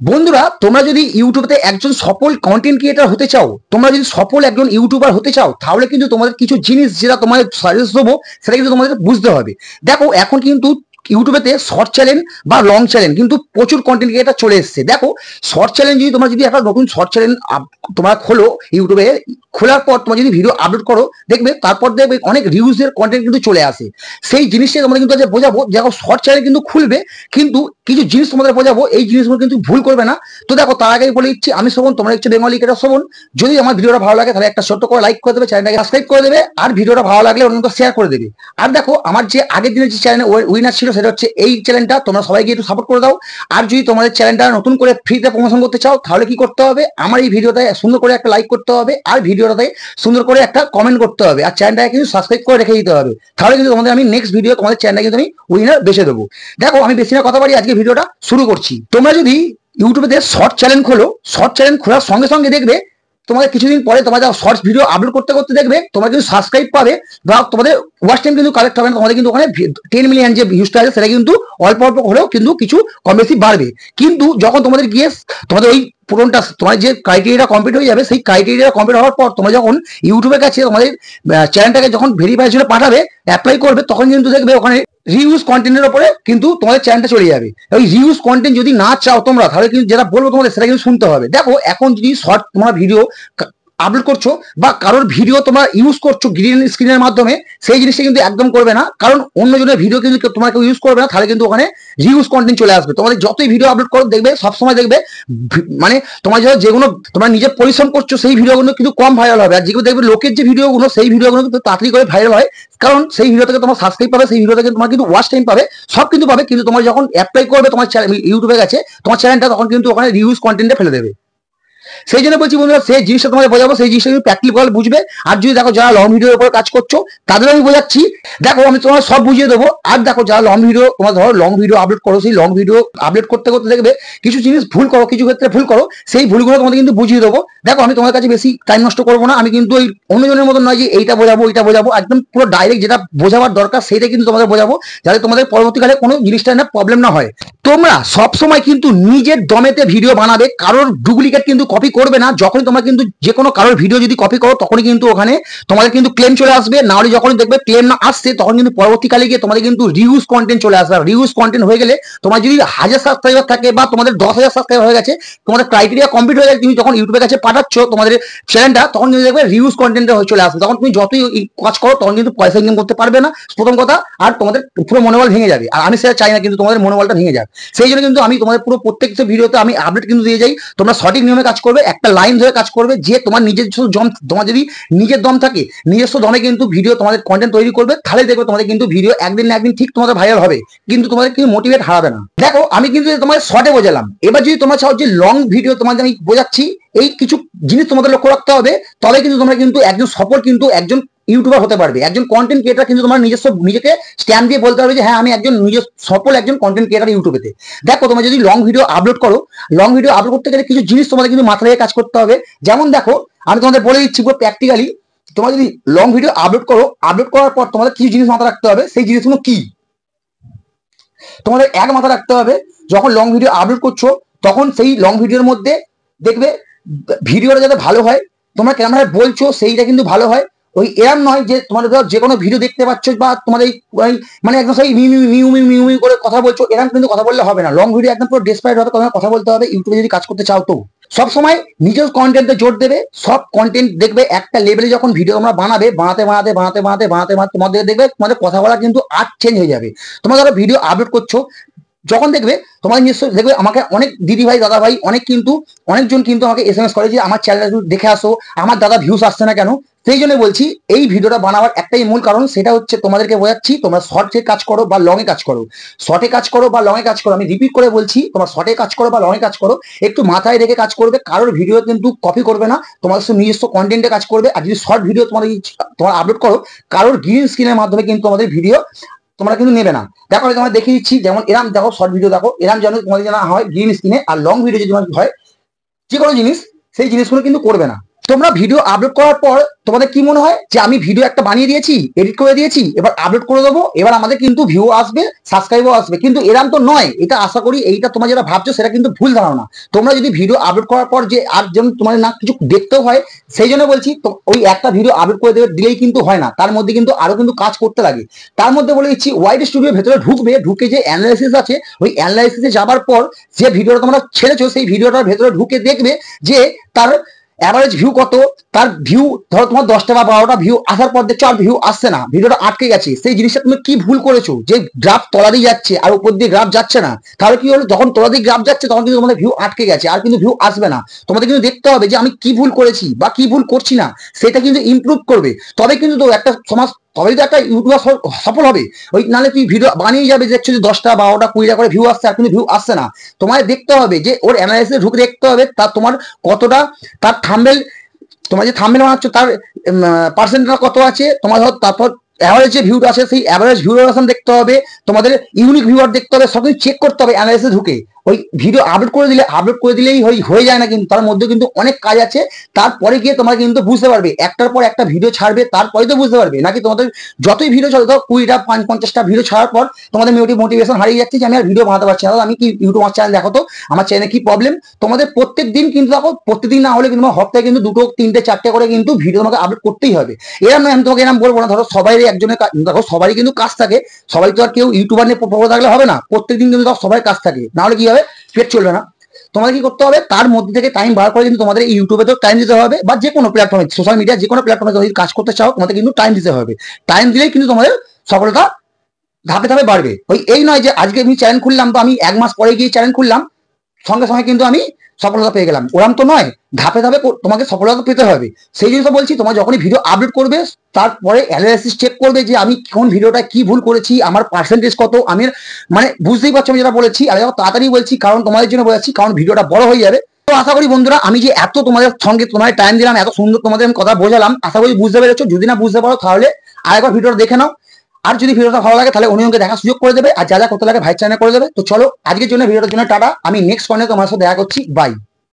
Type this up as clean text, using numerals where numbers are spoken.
বন্ধুরা, তোমরা যদি ইউটিউবে একজন সফল কন্টেন্ট ক্রিয়েটর হতে চাও, তোমরা যদি সফল একজন ইউটিউবার হতে চাও, তাহলে কিন্তু তোমাদের কিছু জিনিস যেটা তোমাদের সাজেস্ট দেবো সেটা কিন্তু তোমাদের বুঝতে হবে। দেখো, এখন কিন্তু ইউটিউবেতে শর্ট চ্যানেল বা লং চ্যানেল কিন্তু প্রচুর কন্টেন্ট ক্রিয়েটর চলে এসেছে। দেখো, শর্ট চ্যানেল যদি তোমরা যদি একটা নতুন শর্ট চ্যানেল তোমরা খোলো ইউটিউবে, খোলার পর তোমরা যদি ভিডিও আপলোড করো, দেখবে তারপর দেখবে অনেক রিউজের কন্টেন্ট কিন্তু চলে আসে। সেই জিনিসটা তোমাদের কিন্তু আজ বোঝাবো। দেখো, শর্ট চ্যানেল কিন্তু খুলবে, কিন্তু কিছু জিনিস তোমাদের বোঝাবো, এই জিনিসগুলো কিন্তু ভুল করবে না। তো দেখো, তার আগে বলে দিচ্ছি, আমি শোভন, তোমরা হচ্ছে বেঙ্গলি ক্রিয়েটর শোভন। যদি আমার ভিডিওটা ভালো লাগে তাহলে একটা ছোট্ট করে লাইক করে দেবে, চ্যানেলটাকে সাবস্ক্রাইব করে দেবে, আর ভিডিওটা ভালো লাগলে অন্যকে শেয়ার করে দেবে। আর দেখো, আমার যে আগের দিনের যে চ্যানেল উইনার ছিল সেটা হচ্ছে এই চ্যানেলটা, তোমরা সবাইকে একটু সাপোর্ট করে দাও। আর যদি তোমাদের চ্যানেলটা নতুন করে ফ্রিতে প্রমোশন করতে চাও, তাহলে কি করতে হবে, আমার এই ভিডিওতে সুন্দর করে একটা লাইক করতে হবে, আর ভিডিওটাতে সুন্দর করে একটা কমেন্ট করতে হবে, আর চ্যানেলটাকে কিন্তু সাবস্ক্রাইব করে রেখে দিতে হবে। তাহলে কিন্তু তোমাদের আমি নেক্সট ভিডিও তোমাদের চ্যানেলটা কিন্তু আমি উইনার বেছে দেবো। দেখো, আমি বেশি না কথা বলি, আজকে ভিডিওটা শুরু করছি। তোমরা যদি ইউটিউবে শর্ট চ্যানেল খোলো, শর্ট চ্যানেল খোলার সঙ্গে সঙ্গে দেখবে তোমাদের কিছুদিন পরে তোমার শর্টস ভিডিও আপলোড করতে করতে দেখবে তোমরা কিন্তু সাবস্ক্রাইব পাবে, বা তোমাদের ওয়াচ টাইম কিন্তু কালেক্ট হবে না। তোমাদের কিন্তু ওখানে 10 মিলিয়ন যে ভিউজটা আছে সেটা কিন্তু অল্প অল্প হলেও কিন্তু কিছু কম বেশি বাড়বে। কিন্তু যখন তোমাদের গিয়ে তোমাদের ওই পুরোটা তোমার যে ক্রাইটেরিয়া কমপ্লিট হয়ে যাবে, সেই ক্রাইটেরিয়া কমপ্লিট হওয়ার পর তোমরা যখন ইউটিউবের কাছে তোমাদের চ্যানেলটাকে যখন ভেরিফাইজেশনে পাঠাবে, অ্যাপ্লাই করবে, তখন কিন্তু দেখবে ওখানে রিউজ কন্টেন্টের উপরে কিন্তু তোমাদের চ্যানেলটা চলে যাবে। ওই রিউজ কন্টেন্ট যদি না চাও তোমরা, তাহলে কিন্তু যেটা বলবো তোমাদের সেটা কিন্তু শুনতে হবে। দেখো, এখন যদি শর্ট তোমরা ভিডিও আপলোড করছো বা কারোর ভিডিও তোমরা ইউজ করছো গ্রিন স্ক্রিনের মাধ্যমে, সেই জিনিসটা কিন্তু একদম করবে না। কারণ অন্যজনের ভিডিও কিন্তু তোমরা কেউ ইউজ করবে না, তাহলে কিন্তু ওখানে রিউজ কন্টেন্ট চলে আসবে। তোমাদের যতই ভিডিও আপলোড করো দেখবে সবসময় দেখবে মানে তোমার যেগুলো তোমরা নিজে পরিশ্রম করছো সেই ভিডিওগুলো কিন্তু কম ভাইরাল হবে, আর যেগুলো দেখবে লোকের যে ভিডিওগুলো সেই ভিডিওগুলো কিন্তু তাড়াতাড়ি করে ভাইরাল হয়। কারণ সেই ভিডিও থেকে তোমার সাবস্ক্রাইব পাবে, সেই ভিডিও থেকে তোমার কিন্তু ওয়াচ টাইম পাবে, সব কিন্তু পাবে। কিন্তু তোমার যখন অ্যাপ্লাই করবে তোমার ইউটিউবে গেছে তোমার চ্যানেলটা, তখন কিন্তু ওখানে রিউজ কন্টেন্টে ফেলে দেবে। সেই জন্য বলছি বন্ধুরা, সেই জিনিসটা তোমাদের বোঝাবো, সেই জিনিসটা কিন্তু প্র্যাকটিক্যাল বুঝবে। আর যদি দেখো যারা লং ভিডিওর উপর কাজ করছো তাদের আমি বোঝাচ্ছি, দেখো আমি তোমার সব বুঝিয়ে দেবো। আর দেখো, যারা লং ভিডিও তোমার ধরো লং ভিডিও আপলোড করো, সেই লং ভিডিও আপলোড করতে করতে দেখবে কিছু জিনিস ভুল করো, কিছু ক্ষেত্রে ভুল করো, সেই ভুলগুলো তোমাদের কিন্তু বুঝিয়ে দেবো। দেখো, আমি তোমার কাছে বেশি টাইম নষ্ট করবো না। আমি কিন্তু ওই অন্যজনের মতন নয় যে এইটা বোঝাবো ওইটা বোঝাবো, একদম পুরো ডাইরেক্ট যেটা বোঝাবার দরকার সেইটা কিন্তু তোমাদের বোঝাবো, যাতে তোমাদের পরবর্তীকালে কোনো জিনিসটা না প্রবলেম না হয়। তোমরা সবসময় কিন্তু নিজের দমেতে ভিডিও বানাবে, কারোর ডুপ্লিকেট কিন্তু কপি করবে না। যখন তোমরা কিন্তু যে কোনো কারোর ভিডিও যদি কপি করো, তখনই কিন্তু ওখানে তোমাদের কিন্তু ক্লেম চলে আসবে। না হলে যখন দেখবে ক্লেম না আসছে, তখন কিন্তু পরবর্তীকালে গিয়ে তোমাদের কিন্তু রিউজ কন্টেন্ট চলে আসবে। রিউজ কন্টেন্ট হয়ে গেলে তোমার যদি 1000 সাবস্ক্রাইবার থাকে বা তোমাদের 10,000 সাবস্ক্রাইবার হয়ে গেছে, তোমাদের ক্রাইটেরিয়া কমপ্লিট হয়ে গেছে, তুমি যখন ইউটিউবের কাছে পাঠাচ্ছ তোমাদের চ্যানেলটা, তখন কিন্তু দেখবে রিউজ কন্টেন্টে চলে আসবে। তখন তুমি যতই কাজ করো তখন কিন্তু পয়সা ইনকাম করতে পারবে না, প্রথম কথা। আর তোমাদের পুরো মনোবল ভেঙে যাবে, আর আমি সেটা চাই না কিন্তু তোমাদের মনোবলটা ভেঙে যাবে। সেই জন্য কিন্তু আমি তোমাদের পুরো প্রত্যেকটা ভিডিওতে আমি আপডেট কিন্তু দিয়ে যাই। তোমরা সঠিক নিয়মে কাজ করবে, একটা লাইন ধরে কাজ করবে, যে তোমার নিজস্ব দম, তোমার যদি নিজের দম থাকে, নিজস্ব দমে কিন্তু ভিডিও তোমাদের কন্টেন্ট তৈরি করবে, তাহলে দেখবে তোমাদের কিন্তু ভিডিও একদিন না একদিন ঠিক তোমাদের ভাইরাল হবে, কিন্তু তোমাদের কিন্তু মোটিভেট হারাবে না। দেখো, আমি কিন্তু তোমাদের শর্টে বোঝালাম, এবার যদি তোমরা চাও যে লং ভিডিও তোমাদের আমি বোঝাচ্ছি, এই কিছু জিনিস তোমাদের লক্ষ্য রাখতে হবে, তবে কিন্তু তোমরা কিন্তু একজন সফল কিন্তু একজন ইউটিউবার হতে পারবে, একজন কন্টেন্ট ক্রিয়েটার কিন্তু তোমার নিজস্ব নিজেকে স্ট্যান্ড দিয়ে বলতে পারবে যে হ্যাঁ, আমি একজন নিজস্ব সফল একজন কন্টেন্ট ক্রিয়েটার ইউটিউবেতে। দেখো, তোমরা যদি লং ভিডিও আপলোড করো, লং ভিডিও আপলোড করতে গেলে কিছু জিনিস তোমাদের কিন্তু মাথায় রেখে কাজ করতে হবে। যেমন দেখো, আমি তোমাদের বলে দিচ্ছি পুরো প্র্যাকটিক্যালি, তোমরা যদি লং ভিডিও আপলোড করো, আপলোড করার পর তোমাদের কিছু জিনিস মাথায় রাখতে হবে। সেই জিনিসগুলো কি তোমাদের এক মাথায় রাখতে হবে, যখন লং ভিডিও আপলোড করছো তখন সেই লং ভিডিওর মধ্যে দেখবে ভিডিওটা যাতে ভালো হয়, তোমরা ক্যামেরায় বলছো সেইটা কিন্তু ভালো হয়। ওই এরম নয় যে তোমাদের ধর যে কোনো ভিডিও দেখতে পাচ্ছ বা তোমাদের মানে একদম সেই মিউ করে কথা বলছো, এরকম কিন্তু কথা বললে হবে না। লং ভিডিও একদম পুরো ডেসপারেট ভাবে কথা বলতে হবে ইউটিউবে যদি কাজ করতে চাও। তো সবসময় নিজের কন্টেন্টে জোর দেবে। সব কন্টেন্ট দেখবে একটা লেভেলে যখন ভিডিও তোমরা বানাবে, বানাতে তোমাদের দেখবে তোমাদের কথা বলা কিন্তু আর্ট চেঞ্জ হয়ে যাবে। তোমরা ধরো ভিডিও আপলোড করছো, যখন দেখবে তোমার নিশ্চয় দেখবে আমাকে অনেক দিদি ভাই দাদা ভাই অনেকজন কিন্তু আমাকে SMS করে যে আমার চ্যানেলটা দেখে আসো, আমার দাদা ভিউস আসছে না কেন। সেই জন্য বলছি, এই ভিডিওটা বানাবার একটাই মূল কারণ, সেটা হচ্ছে তোমাদেরকে বোঝাচ্ছি তোমরা শর্টে কাজ করো বা লং এ কাজ করো, শর্টে কাজ করো বা লং এ কাজ করো। আমি রিপিট করে বলছি, তোমরা শর্টে কাজ করো বা লং এ কাজ করো, একটু মাথায় রেখে কাজ করবে। কারোর ভিডিও কিন্তু কপি করবে না, তোমাদের নিজস্ব কন্টেন্টে কাজ করবে। আর যদি শর্ট ভিডিও তোমরা আপলোড করো, কারোর গ্রিন স্ক্রিনের মাধ্যমে কিন্তু তোমাদের ভিডিও তোমরা কিন্তু নেবে না। দেখো, আমি তোমাদের দেখিয়ে দিচ্ছি, যেমন এরাম দেখো শর্ট ভিডিও দেখো, এরাম যেন তোমাদের জানা হয় গ্রিন স্ক্রিনে। আর লং ভিডিও যদি হয় যে কোনো জিনিস, সেই জিনিসগুলো কিন্তু করবে না। তোমরা ভিডিও আপলোড করার পর তোমাদের কি মনে হয় যে আমি ভিডিও একটা বানিয়ে দিয়েছি, এডিট করে দিয়েছি, এবার আপলোড করে দেবো, এবার আমাদের কিন্তু ভিউ আসবে, সাবস্ক্রাইবও আসবে। কিন্তু এরকম তো নয়। এটা আশা করি এইটা তোমরা যেটা ভাবছো সেটা কিন্তু ভুল ধারণা। তোমরা যদি ভিডিও আপলোড করার পর যে আর যেন তোমাদের না কিছু দেখতেও হয়, সেই জন্য বলছি ওই একটা ভিডিও আপলোড করে দেবে দিলেই কিন্তু হয় না, তার মধ্যে কিন্তু আরো কিন্তু কাজ করতে লাগে। তার মধ্যে বলে দিচ্ছি, ওয়াইড স্টুডিওর ভেতরে ঢুকবে, ঢুকে যে অ্যানালাইসিস আছে ওই অ্যানালাইসিসে যাবার পর যে ভিডিওটা তোমরা ছেড়েছো সেই ভিডিওটার ভেতরে ঢুকে দেখবে যে তার অ্যাভারেজ ভিউ কত। তার ভিউ ধরো তোমার 10টা বা 12টা ভিউ আসার পর দেখছো আর ভিউ আসছে না, ভিডিওটা আটকে গেছে। সেই জিনিসটা তুমি কি ভুল করেছো যে গ্রাফ তলা দিয়ে যাচ্ছে আর উপর দিয়ে গ্রাফ যাচ্ছে না? তাহলে কি হলো, যখন তলা দিয়ে গ্রাফ যাচ্ছে তখন কিন্তু তোমাদের ভিউ আটকে গেছে, আর কিন্তু ভিউ আসবে না। তোমাদের কিন্তু দেখতে হবে যে আমি কি ভুল করেছি বা কি ভুল করছি না, সেটা কিন্তু ইমপ্রুভ করবে। তবে কিন্তু তো একটা সমাজ, তবেই তো একটা ইউটিউবার সফল হবে। ওই নাহলে তুই ভিডিও বানিয়ে যাবে, দেখছো যে 10টা 12টা 20টা করে ভিউ আসছে আর কিন্তু ভিউ আসছে না। তোমায় দেখতে হবে যে ওর অ্যানালাইসিসে ঢুকে দেখতে হবে তার তোমার কতটা, তার থাম্বনেল, তোমার যে থাম্বনেল বানাচ্ছ তার পার্সেন্টটা কত আছে তোমার। ধর তারপর অ্যাভারেজ যে ভিউটা আছে সেই অ্যাভারেজ ভিউয়ারেশন দেখতে হবে, তোমাদের ইউনিক ভিউয়ার দেখতে হবে, সব কিছু চেক করতে হবে অ্যানালাইসিসে ঢুকে। ওই ভিডিও আপলোড করে দিলেই হয়ে যায় না, কিন্তু তার মধ্যে কিন্তু অনেক কাজ আছে। তারপরে গিয়ে তোমরা কিন্তু বুঝতে পারবে, একটার পর একটা ভিডিও ছাড়বে তারপরে তো বুঝতে পারবে। নাকি তোমাদের যতই ভিডিও চলে, ধরো 20টা 50টা ভিডিও ছাড়ার পর তোমাদের মোটিভেশন হারিয়ে যাচ্ছে যে আমি আর ভিডিও বানাতে পারছি না, আমি কি ইউটিউব চ্যানেল দেখো তো আমার চ্যানেলে কি প্রবলেম। তোমাদের প্রত্যেক দিন কিন্তু দেখো, প্রত্যেকদিন না হলে কিন্তু সপ্তাহে কিন্তু 2টো 3টে 4টে করে কিন্তু ভিডিও তোমাকে আপলোড করতেই হবে। এরকম নয়, আমি তোমাকে এরকম বলবো না। ধরো সবাই একজনের দেখো সবারই কিন্তু কাজ থাকে, সবাই তো আর কেউ ইউটিউবার নিয়ে পড়ে থাকলে হবে না। প্রত্যেকদিন কিন্তু সবাই কাজ থাকে, না হলে কি হবে, পেট চলবে না। তোমাদের কি করতে হবে, তার মধ্যে থেকে টাইম বার করে কিন্তু তোমাদের ইউটিউবে তো টাইম দিতে হবে, বা যে কোনো প্ল্যাটফর্মে, সোশ্যাল মিডিয়া যে কোনো প্ল্যাটফর্মে যদি কাজ করতে চাও তোমাদের কিন্তু টাইম দিতে হবে। টাইম দিলেই কিন্তু তোমাদের সফলতা ধাপে ধাপে বাড়বে। এই নয় যে আজকে আমি চ্যানেল খুললাম তো আমি 1 মাস পরে গিয়ে চ্যানেল খুললাম, সঙ্গে সঙ্গে কিন্তু আমি সফলতা পেয়ে গেলাম, ওরম তো নয়। ধাপে ধাপে তোমাকে সফলতা পেতে হবে। সেই জিনিসটা বলছি, তোমার যখনই ভিডিও আপলোড করবে তারপরে অ্যানালাইসিস চেক করবে যে আমি কোন ভিডিওটা কি ভুল করেছি, আমার পার্সেন্টেজ কত। আমি মানে বুঝতেই পারছো আমি যেটা বলেছি, আমি তাড়াতাড়ি বলছি কারণ তোমাদের জন্য বলেছি, কারণ ভিডিওটা বড় হয়ে যাবে। তো আশা করি বন্ধুরা, আমি যে এত তোমাদের সঙ্গে তোমাদের টাইম দিলাম, এত সুন্দর তোমাদের আমি কথা বোঝালাম, আশা করি বুঝতে পেরেছো। যদি না বুঝতে পারো তাহলে আরেকবার ভিডিওটা দেখে নাও। আর যদি ভিডিওটা ভালো লাগে তাহলে অন্যজনকে দেখার সুযোগ করে দেবে, আর যা যা করতে লাগে ভাই চ্যানেল করে দেবে। তো চলো আজকের জন্য ভিডিওটার জন্য টাটা, আমি নেক্সট কর্নে তোমার সাথে দেখা করছি, বাই।